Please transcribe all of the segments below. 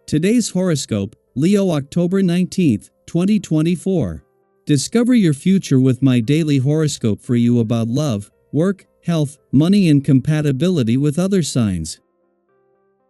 Today's horoscope, Leo October 19th, 2024. Discover your future with my daily horoscope for you about love, work, health, money and compatibility with other signs.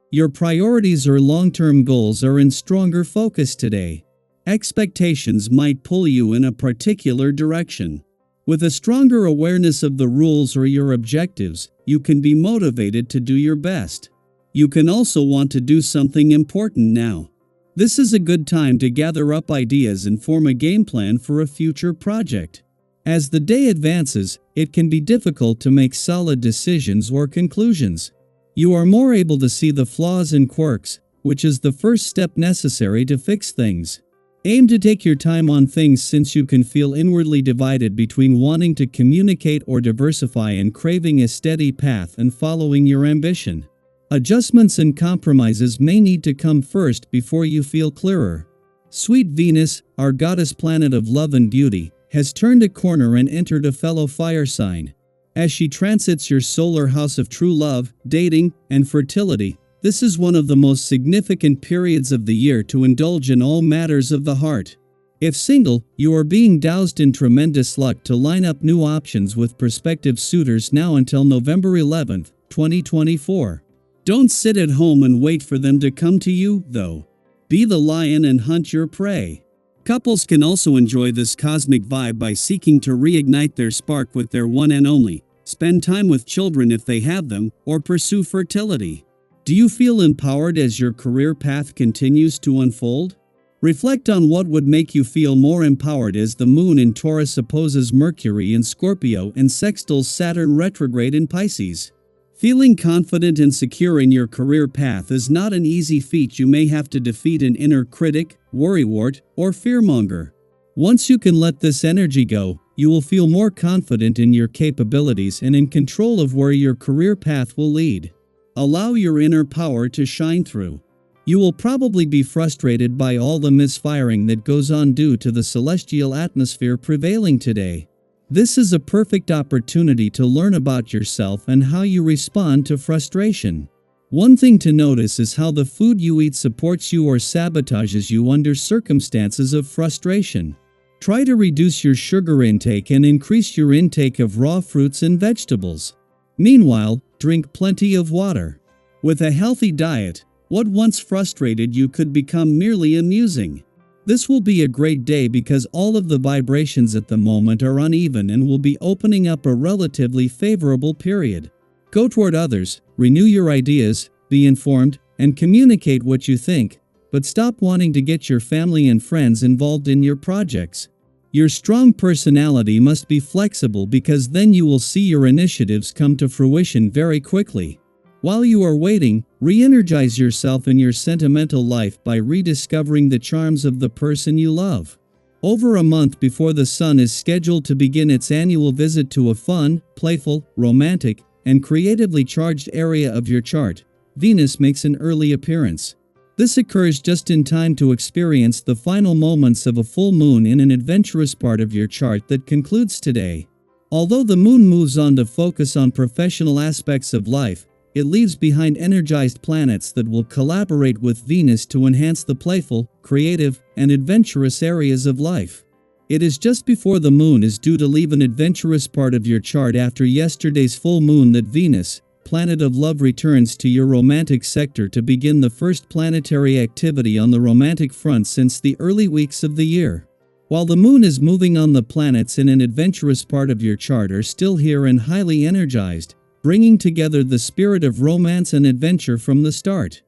Your priorities or long-term goals are in stronger focus today. Expectations might pull you in a particular direction. With a stronger awareness of the rules or your objectives, you can be motivated to do your best. You can also want to do something important now. This is a good time to gather up ideas and form a game plan for a future project. As the day advances, it can be difficult to make solid decisions or conclusions. You are more able to see the flaws and quirks, which is the first step necessary to fix things. Aim to take your time on things since you can feel inwardly divided between wanting to communicate or diversify and craving a steady path and following your ambition. Adjustments and compromises may need to come first before you feel clearer. Sweet Venus, our goddess planet of love and beauty, has turned a corner and entered a fellow fire sign. As she transits your solar house of true love, dating, and fertility, this is one of the most significant periods of the year to indulge in all matters of the heart. If single, you are being doused in tremendous luck to line up new options with prospective suitors now until November 11th, 2024. Don't sit at home and wait for them to come to you, though. Be the lion and hunt your prey. Couples can also enjoy this cosmic vibe by seeking to reignite their spark with their one and only, spend time with children if they have them, or pursue fertility. Do you feel empowered as your career path continues to unfold? Reflect on what would make you feel more empowered as the moon in Taurus opposes Mercury in Scorpio and sextiles Saturn retrograde in Pisces. Feeling confident and secure in your career path is not an easy feat. You may have to defeat an inner critic, worrywart, or fearmonger. Once you can let this energy go, you will feel more confident in your capabilities and in control of where your career path will lead. Allow your inner power to shine through. You will probably be frustrated by all the misfiring that goes on due to the celestial atmosphere prevailing today. This is a perfect opportunity to learn about yourself and how you respond to frustration. One thing to notice is how the food you eat supports you or sabotages you under circumstances of frustration. Try to reduce your sugar intake and increase your intake of raw fruits and vegetables. Meanwhile, drink plenty of water. With a healthy diet, what once frustrated you could become merely amusing. This will be a great day because all of the vibrations at the moment are uneven and will be opening up a relatively favorable period. Go toward others, renew your ideas, be informed, and communicate what you think, but stop wanting to get your family and friends involved in your projects. Your strong personality must be flexible because then you will see your initiatives come to fruition very quickly. While you are waiting, re-energize yourself in your sentimental life by rediscovering the charms of the person you love. Over a month before the sun is scheduled to begin its annual visit to a fun, playful, romantic, and creatively charged area of your chart, Venus makes an early appearance. This occurs just in time to experience the final moments of a full moon in an adventurous part of your chart that concludes today. Although the moon moves on to focus on professional aspects of life, it leaves behind energized planets that will collaborate with Venus to enhance the playful, creative, and adventurous areas of life. It is just before the moon is due to leave an adventurous part of your chart after yesterday's full moon that Venus, planet of love, returns to your romantic sector to begin the first planetary activity on the romantic front since the early weeks of the year. While the moon is moving on, the planets in an adventurous part of your chart are still here and highly energized, bringing together the spirit of romance and adventure from the start.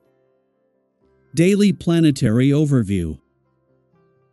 Daily Planetary Overview.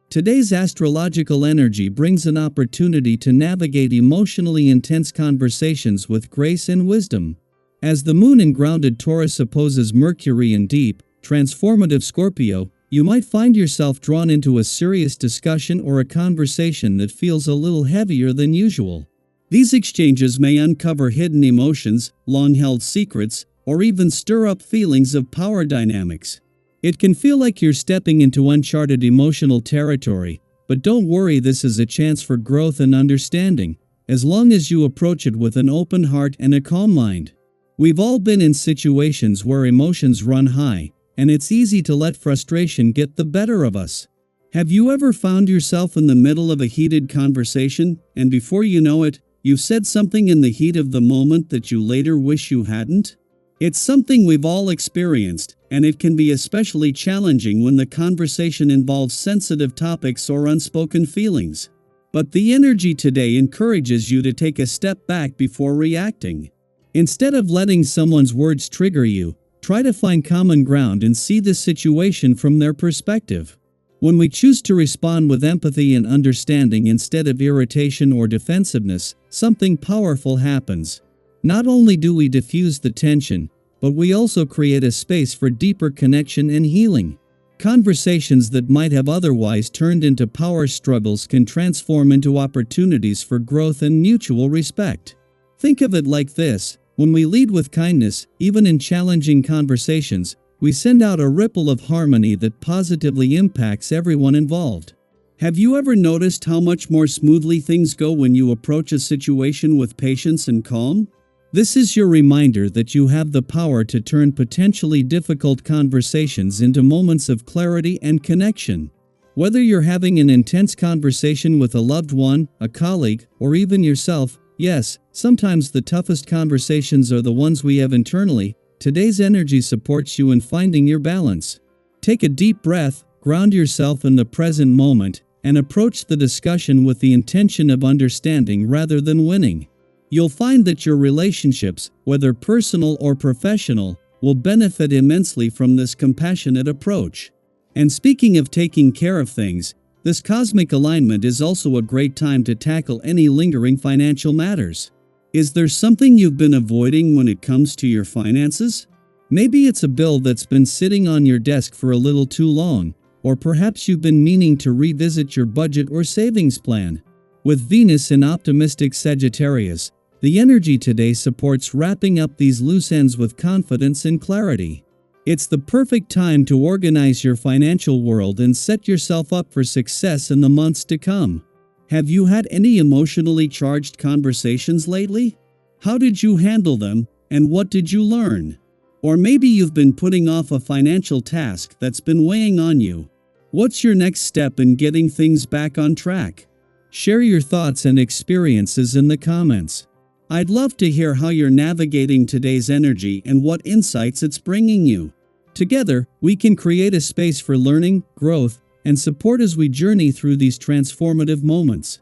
Today's astrological energy brings an opportunity to navigate emotionally intense conversations with grace and wisdom. As the moon in grounded Taurus opposes Mercury in deep, transformative Scorpio, you might find yourself drawn into a serious discussion or a conversation that feels a little heavier than usual. These exchanges may uncover hidden emotions, long-held secrets, or even stir up feelings of power dynamics. It can feel like you're stepping into uncharted emotional territory, but don't worry, this is a chance for growth and understanding, as long as you approach it with an open heart and a calm mind. We've all been in situations where emotions run high, and it's easy to let frustration get the better of us. Have you ever found yourself in the middle of a heated conversation, and before you know it, you've said something in the heat of the moment that you later wish you hadn't? It's something we've all experienced, and it can be especially challenging when the conversation involves sensitive topics or unspoken feelings. But the energy today encourages you to take a step back before reacting. Instead of letting someone's words trigger you, try to find common ground and see the situation from their perspective. When we choose to respond with empathy and understanding instead of irritation or defensiveness, something powerful happens. Not only do we diffuse the tension, but we also create a space for deeper connection and healing. Conversations that might have otherwise turned into power struggles can transform into opportunities for growth and mutual respect. Think of it like this: when we lead with kindness, even in challenging conversations, we send out a ripple of harmony that positively impacts everyone involved. Have you ever noticed how much more smoothly things go when you approach a situation with patience and calm? This is your reminder that you have the power to turn potentially difficult conversations into moments of clarity and connection. Whether you're having an intense conversation with a loved one, a colleague, or even yourself, yes, sometimes the toughest conversations are the ones we have internally. Today's energy supports you in finding your balance. Take a deep breath, ground yourself in the present moment, and approach the discussion with the intention of understanding rather than winning. You'll find that your relationships, whether personal or professional, will benefit immensely from this compassionate approach. And speaking of taking care of things, this cosmic alignment is also a great time to tackle any lingering financial matters. Is there something you've been avoiding when it comes to your finances? Maybe it's a bill that's been sitting on your desk for a little too long, or perhaps you've been meaning to revisit your budget or savings plan. With Venus in optimistic Sagittarius, the energy today supports wrapping up these loose ends with confidence and clarity. It's the perfect time to organize your financial world and set yourself up for success in the months to come. Have you had any emotionally charged conversations lately? How did you handle them, and what did you learn? Or maybe you've been putting off a financial task that's been weighing on you. What's your next step in getting things back on track? Share your thoughts and experiences in the comments. I'd love to hear how you're navigating today's energy and what insights it's bringing you. Together, we can create a space for learning, growth, and support as we journey through these transformative moments.